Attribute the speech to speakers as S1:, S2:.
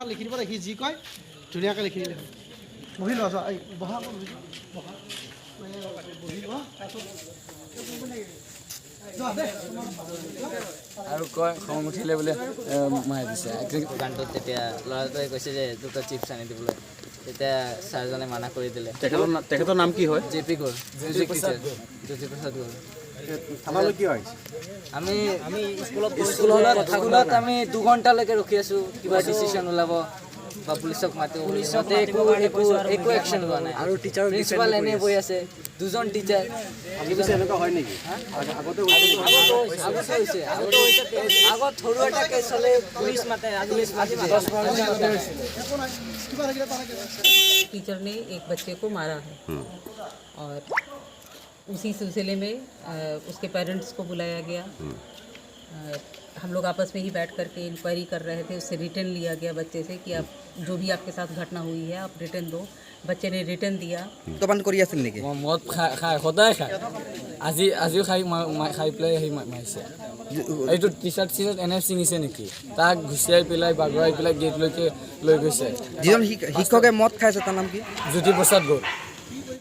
S1: লিখি দিব সি যি কয় ধুনীয়াকৈ লিখি দিলে বহি লোৱা যোৱা এই বহা বহা বহি লোৱা
S2: আৰু কয় খং উঠিলে বোলে মাৰি দিছে গানটোত তেতিয়া ল'ৰাটোৱে কৈছে যে দুটা চিপছ আনি দিবলৈ তেতিয়া ছাৰজনে মানা কৰি দিলে
S3: তেখেতৰ নাম কি হয়
S2: JP Gaur music teacher Jyoti Prasad Gaur
S3: থানালৈ কিয় আহিছে
S2: আমি স্কুলত আমি 2 ঘণ্টালৈকে ৰখি আছোঁ কিবা ডিচিশ্যন ওলাব বা পুলিচক মাতো পুলিচতে একো একশ্যন লোৱা নাই আৰু টিচাৰ প্ৰিন্সিপাল এনে বহি আছে দুজন টিচাৰ
S3: এনেকুৱা হয় নেকি আগতে
S2: আগত সৰু এটা কেছ হ'লে পুলিচ মাতে
S4: टीचर ने एक बच्चे को मारा है और उसी सिलसिले में उसके पेरेंट्स को बुलाया गया हम लोग आपस में ही बैठ करके इंक्वायरी कर रहे थे उससे रिटर्न लिया गया बच्चे से कि आप जो भी आपके साथ घटना हुई है आप रिटर्न दो बच्चे ने रिटर्न दिया
S5: দোকান কৰি আছিল নেকি
S2: মদ খাই সদায় খায় আজিও খাই পেলাই সেই মাৰিছে এইটো টি চাৰ্ট এনে ছিঙিছে নেকি তাক ঘুচিয়াই পেলাই বাগৰাই পেলাই গেটলৈকে লৈ গৈছে
S5: যিজন শিক্ষকে মদ খাইছে তাৰ নাম কি
S2: জ্যোতি প্ৰসাদ গৌৰ